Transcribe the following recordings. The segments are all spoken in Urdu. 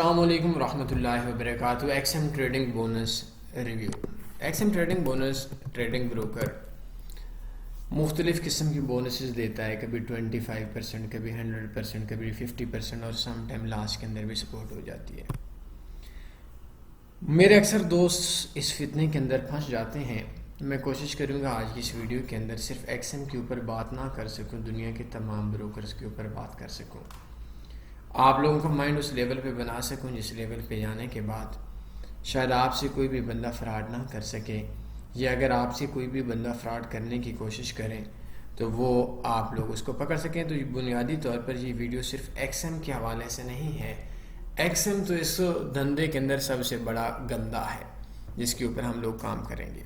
السلام علیکم ورحمۃ اللہ وبرکاتہ۔ X M trading bonus review. X M trading bonus trading broker مختلف قسم کی بونسز دیتا ہے، کبھی 25%، کبھی 100%، کبھی 50%، اور سم ٹائم لاسٹ کے اندر بھی سپورٹ ہو جاتی ہے۔ میرے اکثر دوست اس فتنے کے اندر پھنس جاتے ہیں۔ میں کوشش کروں گا آج کی اس ویڈیو کے اندر صرف ایکس ایم کے اوپر بات نہ کر سکوں، دنیا کے تمام بروکرز کے اوپر بات کر سکوں، آپ لوگوں کا مائنڈ اس لیول پہ بنا سکوں جس لیول پہ جانے کے بعد شاید آپ سے کوئی بھی بندہ فراڈ نہ کر سکے، یا اگر آپ سے کوئی بھی بندہ فراڈ کرنے کی کوشش کریں تو وہ آپ لوگ اس کو پکڑ سکیں۔ تو بنیادی طور پر یہ ویڈیو صرف ایکس ایم کے حوالے سے نہیں ہے۔ ایکس ایم تو اس دھندے کے اندر سب سے بڑا گندا ہے جس کے اوپر ہم لوگ کام کریں گے۔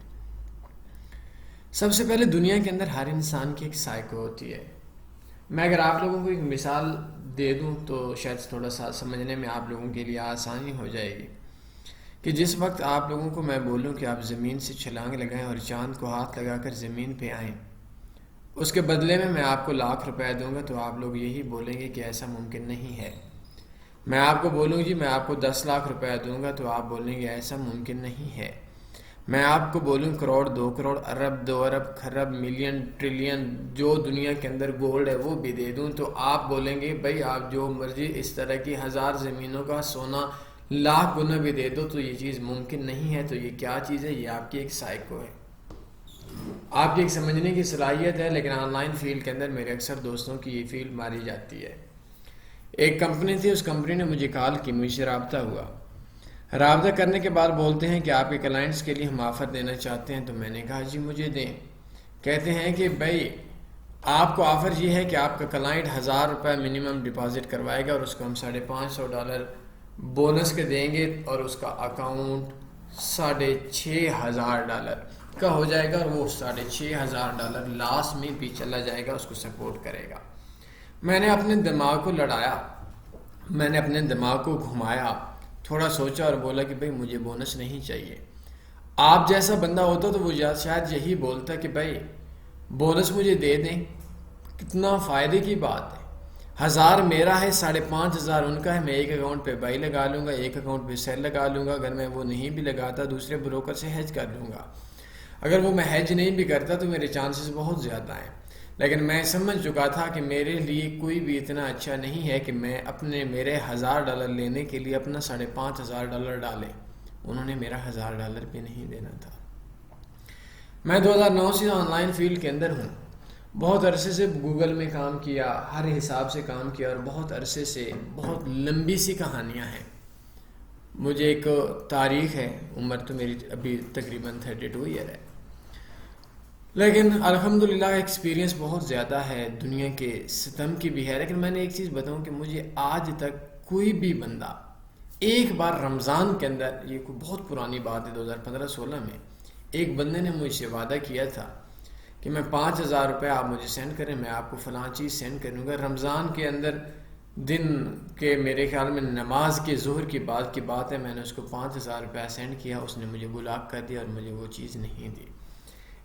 سب سے پہلے دنیا کے اندر ہر انسان کی ایک سائیکو ہوتی ہے۔ میں اگر آپ لوگوں کو ایک مثال دے دوں تو شاید تھوڑا سا سمجھنے میں آپ لوگوں کے لیے آسانی ہو جائے گی، کہ جس وقت آپ لوگوں کو میں بولوں کہ آپ زمین سے چھلانگ لگائیں اور چاند کو ہاتھ لگا کر زمین پہ آئیں، اس کے بدلے میں آپ کو ₹1,00,000 دوں گا، تو آپ لوگ یہی بولیں گے کہ ایسا ممکن نہیں ہے۔ میں آپ کو بولوں جی میں آپ کو ₹10,00,000 دوں گا، تو آپ بولیں گے ایسا ممکن نہیں ہے۔ میں آپ کو بولوں کروڑ، 2 کروڑ، ارب، 2 ارب، خرب، ملین، ٹریلین، جو دنیا کے اندر گولڈ ہے وہ بھی دے دوں، تو آپ بولیں گے بھائی آپ جو مرضی اس طرح کی 1000 زمینوں کا سونا 1,00,000 گنا بھی دے دو تو یہ چیز ممکن نہیں ہے۔ تو یہ کیا چیز ہے؟ یہ آپ کی ایک سائیکو ہے، آپ کی ایک سمجھنے کی صلاحیت ہے۔ لیکن آن لائن فیلڈ کے اندر میرے اکثر دوستوں کی یہ فیلڈ ماری جاتی ہے۔ ایک کمپنی تھی، اس کمپنی نے مجھے کال کی، مجھ سے رابطہ ہوا، رابطہ کرنے کے بعد بولتے ہیں کہ آپ کے کلائنٹس کے لیے ہم آفر دینا چاہتے ہیں۔ تو میں نے کہا جی مجھے دیں۔ کہتے ہیں کہ بھائی آپ کو آفر یہ ہے کہ آپ کا کلائنٹ ₹1,000 منیمم ڈپازٹ کروائے گا اور اس کو ہم $550 بونس کے دیں گے، اور اس کا اکاؤنٹ $6,500 کا ہو جائے گا، اور وہ $6,500 لاسٹ میں بھی چلا جائے گا، اس کو سپورٹ کرے گا۔ میں نے اپنے دماغ کو لڑایا، میں نے اپنے دماغ کو گھمایا، تھوڑا سوچا اور بولا کہ بھائی مجھے بونس نہیں چاہیے۔ آپ جیسا بندہ ہوتا تو وہ شاید یہی بولتا کہ بھائی بونس مجھے دے دیں، کتنا فائدے کی بات ہے، 1000 میرا ہے، 5,500 ان کا ہے، میں ایک اکاؤنٹ پہ بائی لگا لوں گا، ایک اکاؤنٹ پہ سیل لگا لوں گا، اگر میں وہ نہیں بھی لگاتا دوسرے بروکر سے ہیج کر لوں گا، اگر وہ میں ہیج نہیں بھی کرتا تو میرے چانسز بہت زیادہ ہیں۔ لیکن میں سمجھ چکا تھا کہ میرے لیے کوئی بھی اتنا اچھا نہیں ہے کہ میں میرے $1,000 لینے کے لیے اپنا $5,500 ڈالے۔ انہوں نے میرا $1,000 بھی نہیں دینا تھا۔ میں 2009 سے آن لائن فیلڈ کے اندر ہوں، بہت عرصے سے گوگل میں کام کیا، ہر حساب سے کام کیا، اور بہت عرصے سے بہت لمبی سی کہانیاں ہیں۔ مجھے ایک تاریخ ہے، عمر تو میری ابھی تقریباً 32 ایئر ہے، لیکن الحمدللہ ایکسپیرینس بہت زیادہ ہے، دنیا کے ستم کی بھی ہے۔ لیکن میں نے ایک چیز بتاؤں کہ مجھے آج تک کوئی بھی بندہ ایک بار رمضان کے اندر، یہ کوئی بہت پرانی بات ہے، 2015-16 میں ایک بندے نے مجھ سے وعدہ کیا تھا کہ میں $5,000 آپ مجھے سینڈ کریں، میں آپ کو فلاں چیز سینڈ کروں گا۔ رمضان کے اندر دن کے میرے خیال میں نماز کے ظہر کی بات ہے، میں نے اس کو $5,000 سینڈ کیا، اس نے مجھے بلاک کر دیا اور مجھے وہ چیز نہیں دی۔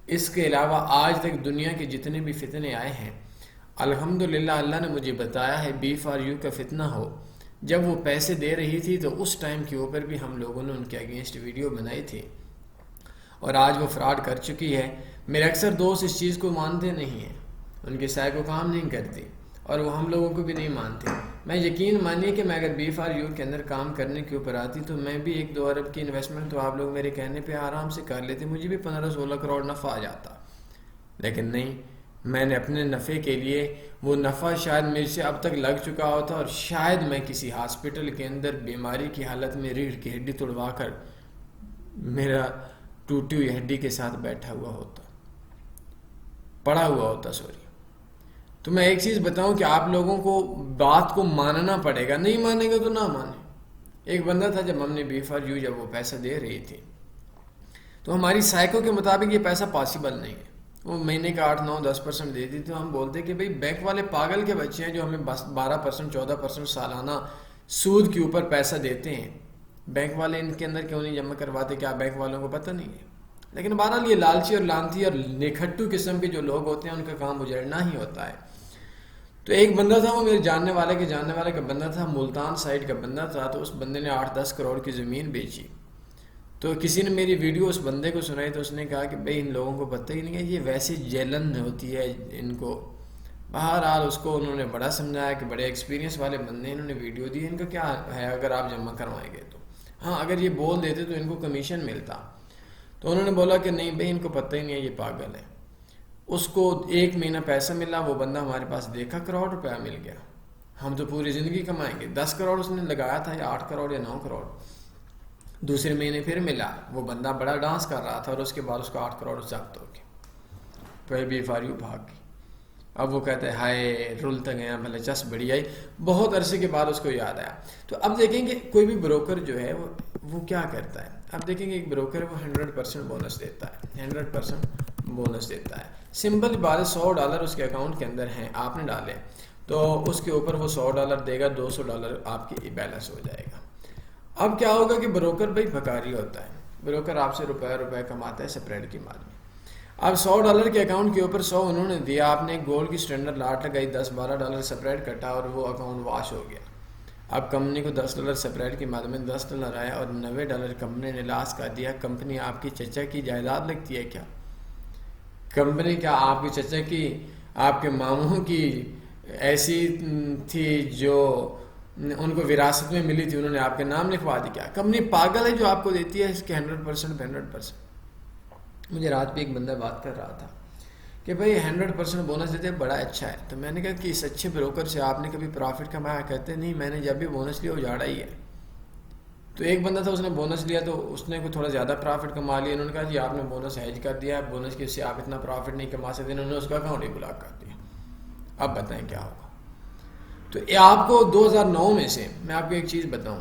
اس کے علاوہ آج تک دنیا کے جتنے بھی فتنے آئے ہیں، الحمدللہ اللہ نے مجھے بتایا ہے بی فار یو کا فتنہ ہو، جب وہ پیسے دے رہی تھی تو اس ٹائم کے اوپر بھی ہم لوگوں نے ان کے اگینسٹ ویڈیو بنائی تھی، اور آج وہ فراڈ کر چکی ہے۔ میرے اکثر دوست اس چیز کو مانتے نہیں ہیں، ان کی سائیکو کام نہیں کرتی، اور وہ ہم لوگوں کو بھی نہیں مانتے۔ میں یقین مانیے کہ میں اگر بی فار یو کے اندر کام کرنے کے اوپر آتی تو میں بھی 1-2 ارب کی انویسٹمنٹ تو آپ لوگ میرے کہنے پہ آرام سے کر لیتے، مجھے بھی 15-16 کروڑ نفع آ جاتا۔ لیکن نہیں، میں نے اپنے نفع کے لیے، وہ نفع شاید میرے سے اب تک لگ چکا ہوتا، اور شاید میں کسی ہاسپٹل کے اندر بیماری کی حالت میں ریڑھ کی ہڈی توڑوا کر میرا ٹوٹی ہوئی ہڈی کے ساتھ بیٹھا ہوا ہوتا، پڑا ہوا ہوتا، سوری۔ تو میں ایک چیز بتاؤں کہ آپ لوگوں کو بات کو ماننا پڑے گا، نہیں مانیں گے تو نہ مانیں۔ ایک بندہ تھا، جب ہم نے بی فار یو جب وہ پیسہ دے رہی تھی تو ہماری سائیکو کے مطابق یہ پیسہ پاسبل نہیں ہے، وہ مہینے کا 8-9-10% دیتی تھی، تو ہم بولتے کہ بھئی بینک والے پاگل کے بچے ہیں جو ہمیں 12% 14% سالانہ سود کے اوپر پیسہ دیتے ہیں، بینک والے ان کے اندر کیوں نہیں جمع کرواتے؟ کیا بینک والوں کو پتہ نہیں ہے؟ لیکن بہرحال یہ لالچی اور لانتی اور نکھٹو قسم کے جو لوگ ہوتے ہیں ان کا کام اجڑنا ہی ہوتا ہے۔ تو تو ایک بندہ تھا، وہ میرے جاننے والے کا بندہ تھا، ملتان سائڈ کا بندہ تھا، تو اس بندے نے 8-10 کروڑ کی زمین بیچی. تو کسی نے میری ویڈیو اس بندے کو سنائی تو اس نے کہا کہ بھئی ان لوگوں کو پتہ ہی نہیں ہے، یہ ویسے جیلن ہوتی ہے ان کو. بہرحال اس کو انہوں نے بڑا سمجھایا کہ بڑے ایکسپیرینس والے بندے، انہوں نے ویڈیو دی، ان کا کیا ہے اگر آپ جمع کروائیں گے تو. ہاں اگر یہ بول دیتے تو ان کو کمیشن ملتا. تو انہوں نے بولا کہ نہیں بھئی ان کو پتہ ہی نہیں ہے، یہ پاگل ہے. اس کو 1 مہینہ پیسہ ملا، وہ بندہ ہمارے پاس دیکھا کروڑ روپیہ مل گیا. ہم تو پوری زندگی کمائیں گے. 10 کروڑ اس نے لگایا تھا، یا 8 کروڑ یا 9 کروڑ. دوسرے مہینے پھر ملا، وہ بندہ بڑا ڈانس کر رہا تھا، اور اس کے بعد اس کو 8 کروڑ ضبط ہو گئے. پھر بی فاریو بھاگ گئی. اب وہ کہتے ہیں ہائے رولتا گیا بھلے چس بڑی آئی. بہت عرصے کے بعد اس کو یاد آیا. تو اب دیکھیں گے کوئی بھی بروکر جو ہے وہ کیا کرتا ہے. اب دیکھیں گے ایک بروکر وہ 100% بونس دیتا ہے، 100% بونس دیتا ہے. سمپل بات ہے، $100 اس کے اکاؤنٹ کے اندر ہیں، آپ نے ڈالے تو اس کے اوپر وہ $100 دے گا، $200 آپ کی بیلنس ہو جائے گا. اب کیا ہوگا کہ بروکر بھائی بھکاری ہوتا ہے. بروکر آپ سے روپے کماتا ہے سپریڈ کی مال میں. اب $100 کے اکاؤنٹ کے اوپر 100 انہوں نے دیا، آپ نے گولڈ کی سٹینڈرڈ لاٹ لگائی، $10-12 سپریڈ کٹا اور وہ اکاؤنٹ واش ہو گیا. اب کمپنی کو $10 سپریڈ کی مد میں $10 آیا اور $90 کمپنی نے لاس کر دیا. کمپنی آپ کی چچا کی جائیداد لگتی ہے کیا؟ کمپنی کیا آپ کے چچا کی، آپ کے ماموں کی ایسی تھی جو ان کو وراثت میں ملی تھی، انہوں نے آپ کے نام لکھوا دی کیا؟ کمپنی پاگل ہے جو آپ کو دیتی ہے اس کے 100%. مجھے رات پہ ایک بندہ بات کر رہا تھا کہ بھائی 100% بونس دیتے بڑا اچھا ہے. تو میں نے کہا کہ اس اچھے بروکر سے آپ نے کبھی پروفٹ کمایا؟ کہتے نہیں، میں نے جب بھی بونس لیا اجاڑا ہی ہے. تو ایک بندہ تھا، اس نے بونس لیا تو اس نے کوئی تھوڑا زیادہ پروفٹ کما لیا. انہوں نے کہا جی آپ نے بونس ہیج کر دیا، بونس کی اس سے آپ اتنا پروفٹ نہیں کما سکتے. انہوں نے اس کا اکاؤنٹ ہی بلاک کر دیا. اب بتائیں کیا ہوگا. تو آپ کو 2009 میں سے میں آپ کو ایک چیز بتاؤں،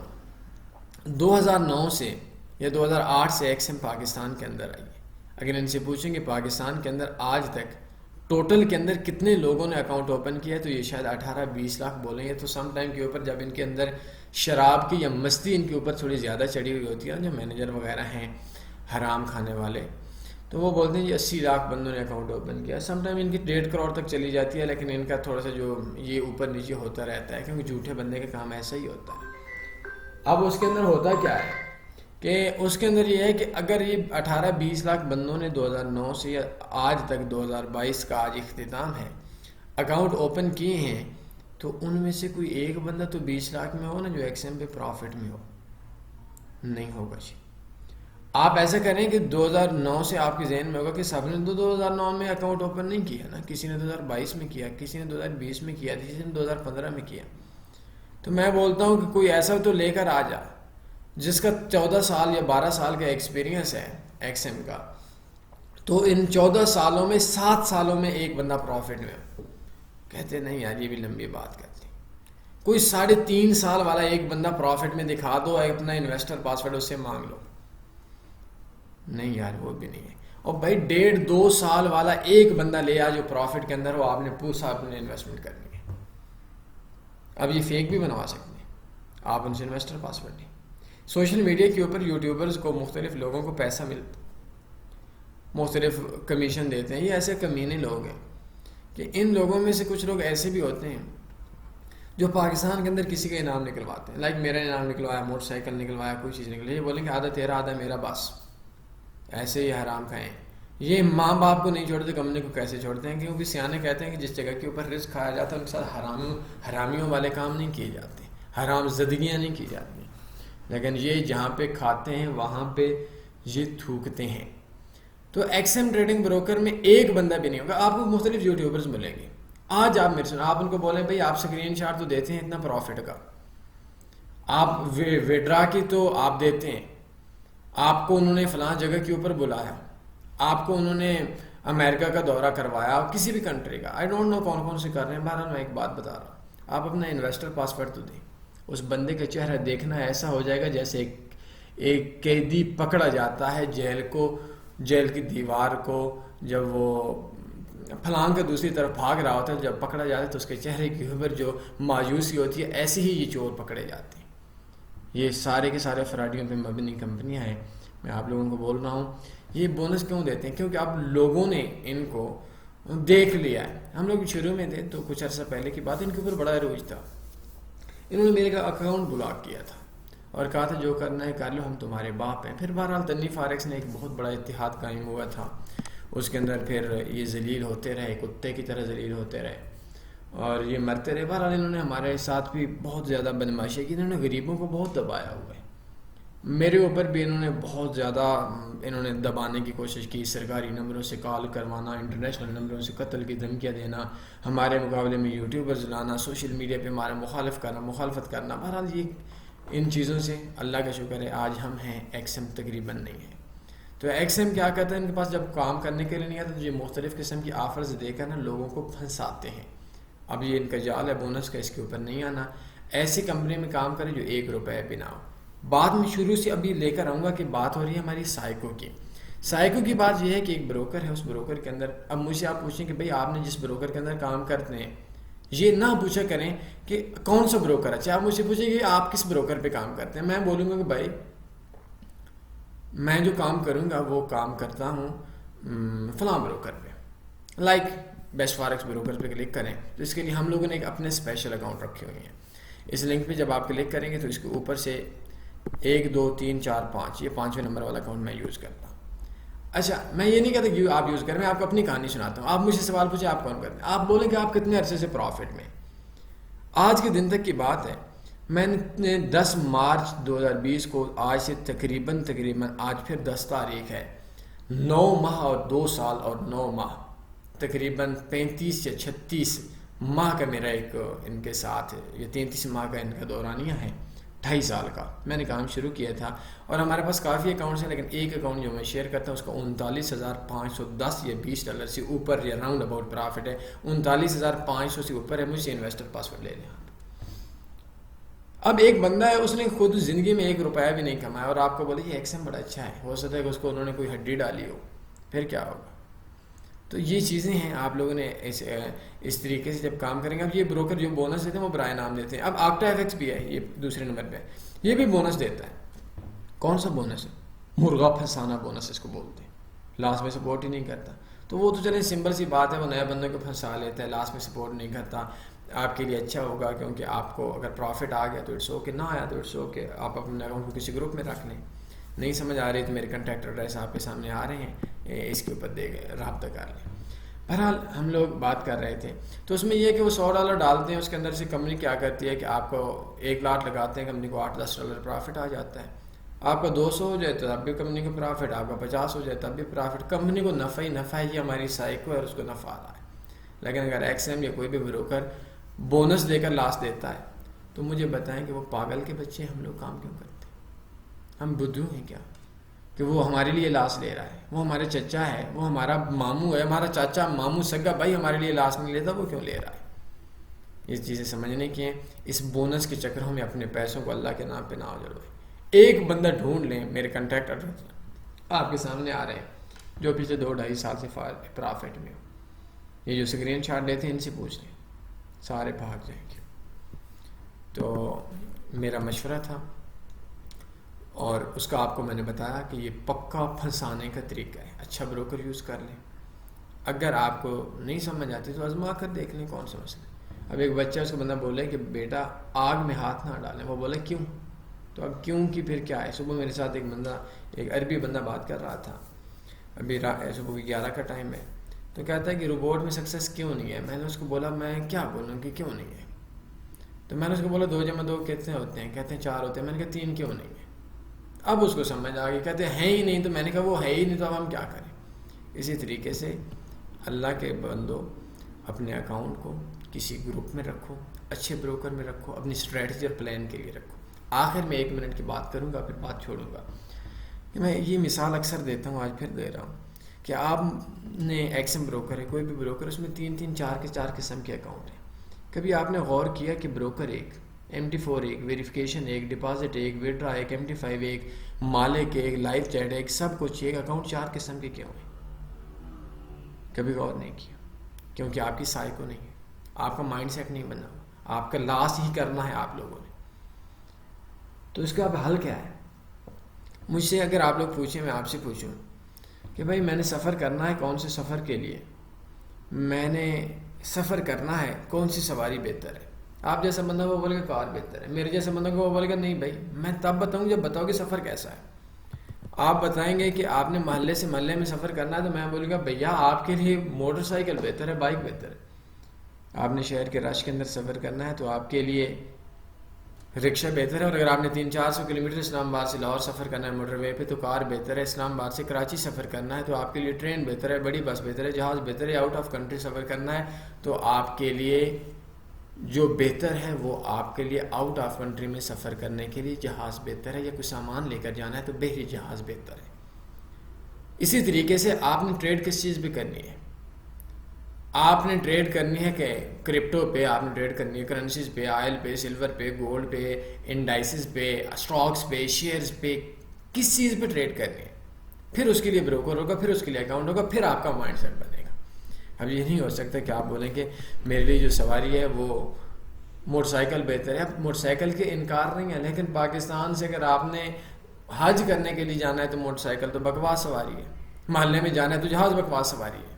2009 سے یا 2008 سے ایکسم پاکستان کے اندر آئی ہے. اگر ان سے پوچھیں کہ پاکستان کے اندر آج تک ٹوٹل کے اندر کتنے لوگوں نے اکاؤنٹ اوپن کیا ہے تو یہ شاید 18-20 لاکھ بولیں گے. تو سم ٹائم کے اوپر جب ان کے اندر شراب کی یا مستی ان کے اوپر تھوڑی زیادہ چڑھی ہوئی ہوتی ہے، جو مینیجر وغیرہ ہیں حرام کھانے والے، تو وہ بولتے ہیں جی 80 لاکھ بندوں نے اکاؤنٹ اوپن کیا. سم ٹائم ان کی 1.5 کروڑ تک چلی جاتی ہے، لیکن ان کا تھوڑا سا جو یہ اوپر نیچے ہوتا رہتا ہے، کیونکہ جھوٹے بندے کا کام ایسا ہی ہوتا ہے. اب اس کے اندر ہوتا کیا ہے کہ اس کے اندر یہ ہے کہ اگر یہ 18-20 لاکھ بندوں نے 2009 سے یا آج تک 2022 کا آج اختتام ہے اکاؤنٹ اوپن کیے ہیں، تو ان میں سے کوئی ایک بندہ تو 20 لاکھ میں ہو نا جو ایکسیم پہ پروفٹ میں ہو. نہیں ہوگا جی. آپ ایسا کریں کہ 2009 سے آپ کے ذہن میں ہوگا کہ سب نے تو 2009 میں اکاؤنٹ اوپن نہیں کیا نا، کسی نے 2022 میں کیا، کسی نے 2020 میں کیا، کسی نے 2015 میں کیا. تو میں بولتا ہوں کہ کوئی ایسا تو لے کر آ جا جس کا 14 سال یا 12 سال کا ایکسپیرینس ہے ایکسیم کا، تو ان 14 سالوں میں 7 سالوں میں ایک بندہ پروفٹ میں ہو. کہتے نہیں یار یہ بھی لمبی بات کرتی. کوئی 3.5 سال والا ایک بندہ پروفٹ میں دکھا دو، اپنا انویسٹر پاسورڈ اس سے مانگ لو. نہیں یار وہ بھی نہیں ہے. اور بھائی 1.5-2 سال والا ایک بندہ لے آ جو پروفٹ کے اندر ہو، آپ نے پورا اپنے انویسٹمنٹ کرنی ہے. اب یہ فیک بھی بنوا سکتے ہیں آپ ان سے انویسٹر پاسورڈ نہیں. سوشل میڈیا کے اوپر یوٹیوبرز کو مختلف لوگوں کو پیسہ ملتا، مختلف کمیشن دیتے ہیں. یہ ایسے کمینے لوگ ہیں کہ ان لوگوں میں سے کچھ لوگ ایسے بھی ہوتے ہیں جو پاکستان کے اندر کسی کا انعام نکلواتے ہیں. لائک میرا انعام نکلوایا، موٹر سائیکل نکلوایا، کوئی چیز نکلوائی، یہ بولیں کہ آدھا تیرا آدھا میرا، بس ایسے ہی حرام کھائیں. یہ ماں باپ کو نہیں چھوڑتے، کمپنی کو کیسے چھوڑتے ہیں؟ کیونکہ سیانے کہتے ہیں کہ جس جگہ کے اوپر رزق کھایا جاتا ہے ان کے ساتھ حرامیوں والے کام نہیں کیے جاتے، حرام زدگیاں نہیں کی جاتی. لیکن یہ جہاں پہ کھاتے ہیں وہاں پہ یہ تھوکتے ہیں. تو ایکسیم ٹریڈنگ بروکر میں ایک بندہ بھی نہیں ہوگا. آپ کو مختلف یوٹیوبرز ملیں گے. آج آپ میرے سن آپ ان کو بولیں بھائی آپ اسکرین شاٹ تو دیتے ہیں اتنا پروفٹ کا، آپ وڈرا کی تو آپ دیتے ہیں، آپ کو انہوں نے فلاں جگہ کے اوپر بلایا، آپ کو انہوں نے امریکہ کا دورہ کروایا، کسی بھی کنٹری کا، آئی ڈونٹ نو کون کون سے کر رہے ہیں. بہرحال میں ایک بات بتا رہا ہوں، آپ اپنا انویسٹر پاسورڈ تو دیں. اس بندے کا چہرہ دیکھنا ایسا ہو جائے گا جیسے ایک قیدی پکڑا جاتا ہے جیل کی دیوار کو، جب وہ پھلانگ کے دوسری طرف بھاگ رہا ہوتا ہے، جب پکڑا جاتا ہے تو اس کے چہرے کے اوپر جو مایوسی ہوتی ہے، ایسے ہی یہ چور پکڑے جاتے ہیں. یہ سارے کے سارے فراڈیوں پہ مبنی کمپنیاں ہیں. میں آپ لوگوں کو بول رہا ہوں یہ بونس کیوں دیتے ہیں؟ کیونکہ اب لوگوں نے ان کو دیکھ لیا ہے. ہم لوگ شروع میں تھے تو کچھ عرصہ پہلے کی بات، ان کے اوپر بڑا عروج تھا. انہوں نے میرے کا اکاؤنٹ بلاک کیا تھا اور کہا تھا جو کرنا ہے کر لو، ہم تمہارے باپ ہیں. پھر بہرحال تنی فارکس نے ایک بہت بڑا اتحاد قائم ہوا تھا، اس کے اندر پھر یہ ذلیل ہوتے رہے، کتے کی طرح ذلیل ہوتے رہے اور یہ مرتے رہے. بہرحال انہوں نے ہمارے ساتھ بھی بہت زیادہ بدماشی کی، انہوں نے غریبوں کو بہت دبایا ہوا ہے. میرے اوپر بھی انہوں نے بہت زیادہ دبانے کی کوشش کی، سرکاری نمبروں سے کال کروانا، انٹرنیشنل نمبروں سے قتل کی دھمکیاں دینا، ہمارے مقابلے میں یوٹیوبرز لانا، سوشل میڈیا پہ ہمارا مخالفت کرنا. بہرحال یہ ان چیزوں سے اللہ کا شکر ہے آج ہم ہیں، ایکس ایم تقریباً نہیں ہے. تو ایکس ایم کیا کرتا ہے، ان کے پاس جب کام کرنے کے لیے نہیں آتا تو یہ مختلف قسم کی آفرز دے کر نا لوگوں کو پھنساتے ہیں. اب یہ ان کا جال ہے بونس کا، اس کے اوپر نہیں آنا. ایسی کمپنی میں کام کریں جو 1 روپے بھی نہ ہو. بعد میں شروع سے ابھی لے کر آؤں گا کہ بات ہو رہی ہے ہماری سائیکو کی. سائیکو کی بات یہ ہے کہ ایک بروکر ہے، اس بروکر کے اندر اب مجھ سے آپ پوچھیں کہ بھئی آپ نے جس بروکر کے اندر کام کرتے ہیں، یہ نہ پوچھا کریں کہ کون سا بروکر ہے. آپ مجھ سے پوچھیں کہ آپ کس بروکر پہ کام کرتے ہیں، میں بولوں گا کہ بھائی میں جو کام کروں گا وہ کام کرتا ہوں فلاں بروکر پہ، لائک بیسٹ فارکس بروکر پہ کلک کریں. تو اس کے لیے ہم لوگوں نے ایک اپنے اسپیشل اکاؤنٹ رکھے ہوئے ہیں. اس لنک پہ جب آپ کلک کریں گے تو اس کے اوپر سے 1 2 3 4 5 یہ 5ویں نمبر والا اکاؤنٹ میں یوز کرتا ہوں. اچھا میں یہ نہیں کہتا کہ آپ یوز کریں، میں آپ کو اپنی کہانی سناتا ہوں. آپ مجھ سے سوال پوچھیں آپ کون کرتے ہیں، آپ بولیں کہ آپ کتنے عرصے سے پروفٹ میں. آج کے دن تک کی بات ہے، میں نے 10 مارچ 2020 کو آج سے تقریباً آج پھر 10 تاریخ ہے، 9 ماہ اور 2 سال اور 9 ماہ تقریباً 35 یا 36 ماہ کا میرا ایک ان کے ساتھ یہ 33 ماہ کا ان کا دورانیہ ہے. 2.5 سال کا میں نے کام شروع کیا تھا اور ہمارے پاس کافی اکاؤنٹس ہیں، لیکن ایک اکاؤنٹ جو میں شیئر کرتا ہوں اس کا 39,510 یا $20 سے اوپر یا راؤنڈ اباؤٹ پرافٹ ہے. 39,500 سے اوپر ہے. مجھ سے انویسٹر پاسورڈ لے لیں. اب ایک بندہ ہے، اس نے خود زندگی میں 1 روپیہ بھی نہیں کمایا اور آپ کو بولے یہ ایکس ایم بڑا اچھا ہے، ہو سکتا ہے کہ اس کو انہوں نے کوئی ہڈی ڈالی ہو، پھر کیا ہوگا. تو یہ چیزیں ہیں، آپ لوگوں نے اس طریقے سے جب کام کریں گے. اب یہ بروکر جو بونس دیتے ہیں وہ برائے نام دیتے ہیں. اب آکٹا ایف ایکس بھی ہے، یہ دوسرے نمبر پہ، یہ بھی بونس دیتا ہے. کون سا بونس ہے؟ مرغا پھنسانا بونس اس کو بولتے ہیں. لاسٹ میں سپورٹ ہی نہیں کرتا. تو وہ تو چلیں سمپل سی بات ہے، وہ نئے بندے کو پھنسا لیتا ہے، لاسٹ میں سپورٹ نہیں کرتا. آپ کے لیے اچھا ہوگا کیونکہ آپ کو اگر پروفٹ آ گیا تو اٹس اوکے، نہ آیا تو اٹس اوکے. آپ اپنے اکاؤنٹ کو کسی گروپ میں رکھ لیں. نہیں سمجھ آ رہی تو میرے کنٹیکٹ ایڈریس آپ کے سامنے آ رہے ہیں، اس کے اوپر دے گئے رابطہ کر لیں. بہرحال ہم لوگ بات کر رہے تھے تو اس میں یہ کہ وہ $100 ڈالتے ہیں، اس کے اندر سے کمپنی کیا کرتی ہے کہ آپ کو 1 لاکھ لگاتے ہیں، کمپنی کو $8-10 پرافٹ آ جاتا ہے. آپ کا 200 ہو جائے تو اب بھی کمپنی کو پرافٹ، آپ کا 50 ہو جائے تب بھی پرافٹ. کمپنی کو نفع ہی نفع ہے، یہ ہماری سائیکو ہے اور اس کو نفع آ رہا ہے. لیکن اگر ایکس ایم یا کوئی بھی بروکر بونس دے کر لاس دیتا ہے تو مجھے بتائیں کہ وہ پاگل کے بچے ہم لوگ کام کیوں کرتے ہیں؟ ہم بدھو ہیں کیا کہ وہ ہمارے لیے لاس لے رہا ہے؟ وہ ہمارے چچا ہے، وہ ہمارا ماموں ہے، ہمارا چاچا ماموں سگا بھائی ہمارے لیے لاس نہیں لیتا، وہ کیوں لے رہا ہے؟ یہ چیزیں سمجھنے کی ہیں. اس بونس کے چکروں میں اپنے پیسوں کو اللہ کے نام پہ نہ اجڑو. ایک بندہ ڈھونڈ لیں، میرے کنٹیکٹ ایڈریس آپ کے سامنے آ رہے ہیں جو پچھلے 2-2.5 سال سے پرافٹ میں ہو. یہ جو اسکرین شاٹ لیتے ہیں ان سے پوچھ لیں، سارے بھاگ جائیں گے. تو میرا مشورہ تھا اور اس کا آپ کو میں نے بتایا کہ یہ پکا پھنسانے کا طریقہ ہے. اچھا بروکر یوز کر لیں. اگر آپ کو نہیں سمجھ آتی تو آزما کر دیکھ لیں کون سا مسئلہ. اب ایک بچہ اس کو بندہ بولے کہ بیٹا آگ میں ہاتھ نہ ڈالیں، وہ بولے کیوں؟ تو اب کیوں کی پھر کیا ہے. صبح میرے ساتھ ایک عربی بندہ بات کر رہا تھا، ابھی صبح 11 کا ٹائم ہے، تو کہتا ہے کہ روبوٹ میں سکسیس کیوں نہیں ہے. میں نے اس کو بولا میں کیا بولوں کہ کیوں نہیں ہے. تو میں نے اس کو بولا 2 × 2 کتنے ہوتے ہیں؟ کہتے ہیں 4 ہوتے ہیں. میں نے کہا 3 کیوں نہیں ہے؟ اب اس کو سمجھ آ گئی. کہتے ہیں ہی نہیں. تو میں نے کہا وہ ہے ہی نہیں تو اب ہم کیا کریں. اسی طریقے سے اللہ کے بندو اپنے اکاؤنٹ کو کسی گروپ میں رکھو، اچھے بروکر میں رکھو، اپنی اسٹریٹجی اور پلان کے لیے رکھو. آخر میں 1 منٹ کی بات کروں گا پھر بات چھوڑوں گا کہ میں یہ مثال اکثر دیتا ہوں، آج پھر دے رہا ہوں کہ آپ نے ایکس ایم بروکر ہے، کوئی بھی بروکر، اس میں 3 4 قسم کے اکاؤنٹ ہیں. کبھی آپ نے غور کیا کہ broker 1، MT4 1، verification 1، deposit 1، Vadra 1، MT5 1، مالک 1، لائف چیٹ 1، سب کچھ ایک اکاؤنٹ 4 قسم کے کیوں ہیں؟ کبھی غور نہیں کیا؟ کیونکہ آپ کی سائیکو نہیں ہے، آپ کا مائنڈ سیٹ نہیں بنا، آپ کا لاس ہی کرنا ہے آپ لوگوں نے. تو اس کا اب حل کیا ہے؟ مجھ سے اگر آپ لوگ پوچھیں، میں آپ سے پوچھوں کہ بھائی میں نے سفر کرنا ہے، کون سے سفر کے لیے؟ میں نے سفر کرنا ہے، کون سی سواری بہتر ہے؟ آپ جیسا بندہ وہ بولے گا کار بہتر ہے، میرے جیسا بندہ کو وہ بولے گا نہیں بھائی میں تب بتاؤں جب بتاؤ کہ سفر کیسا ہے۔ آپ بتائیں گے کہ آپ نے محلے سے محلے میں سفر کرنا ہے تو میں بولوں گا بھیا آپ کے لیے موٹر سائیکل بہتر ہے، بائک بہتر ہے۔ آپ نے شہر کے رش کے اندر سفر کرنا ہے تو آپ کے لیے رکشہ بہتر ہے، اور اگر آپ نے 300-400 کلومیٹر اسلام آباد سے لاہور سفر کرنا ہے موٹر وے پہ تو کار بہتر ہے۔ اسلام آباد سے کراچی سفر کرنا ہے تو آپ کے لیے ٹرین بہتر ہے، بڑی بس بہتر ہے، جہاز بہتر ہے۔ آؤٹ آف کنٹری سفر کرنا ہے تو آپ کے لیے جو بہتر ہے وہ آپ کے لیے آؤٹ آف کنٹری میں سفر کرنے کے لیے جہاز بہتر ہے، یا کوئی سامان لے کر جانا ہے تو بحری جہاز بہتر ہے۔ اسی طریقے سے آپ نے ٹریڈ کس چیز پہ کرنی ہے؟ آپ نے ٹریڈ کرنی ہے کہ کرپٹو پہ، آپ نے ٹریڈ کرنی ہے کرنسیز پہ، آئل پہ، سلور پہ، گولڈ پہ، انڈائسز پہ، اسٹاکس پہ، شیئرز پہ، کس چیز پہ ٹریڈ کرنی ہے؟ پھر اس کے لیے بروکر ہوگا، پھر اس کے لیے اکاؤنٹ ہوگا، پھر آپ کا مائنڈ سیٹ بنے گا۔ اب یہ نہیں ہو سکتا کہ آپ بولیں کہ میرے لیے جو سواری ہے وہ موٹر سائیکل بہتر ہے۔ اب موٹر سائیکل کے انکار نہیں ہے، لیکن پاکستان سے اگر آپ نے حج کرنے کے لیے جانا ہے تو موٹر سائیکل تو بکواس سواری ہے، محلے میں جانا ہے تو جہاز بکواس سواری ہے۔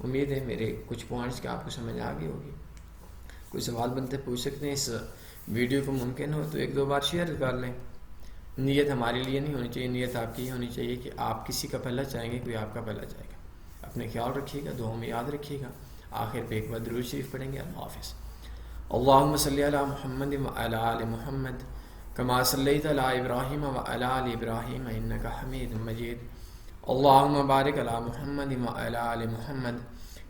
امید ہے میرے کچھ پوائنٹس کہ آپ کو سمجھ آ گئی ہوگی۔ کوئی سوال بنتے پوچھ سکتے ہیں، اس ویڈیو کو ممکن ہو تو 1-2 بار شیئر کر لیں۔ نیت ہمارے لیے نہیں ہونی چاہیے، نیت آپ کی ہونی چاہیے کہ آپ کسی کا پہلا چاہیں گے، کوئی آپ کا پہلا چاہے گا۔ اپنے خیال رکھیے گا، دعاؤں میں یاد رکھیے گا۔ آخر پہ ایک بار درود شریف پڑھیں گے۔ اللہ حافظ۔ اللہم صلی علی محمد وعلی آل محمد کما صلیت علی ابراہیم وعلی آل ابراہیم انک حمید مجید۔ اللہم بارک علی محمد وعلی آل محمد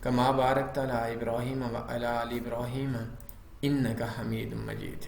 کما بارکت علی ابراہیم وعلی آل ابراہیم انک حمید مجید۔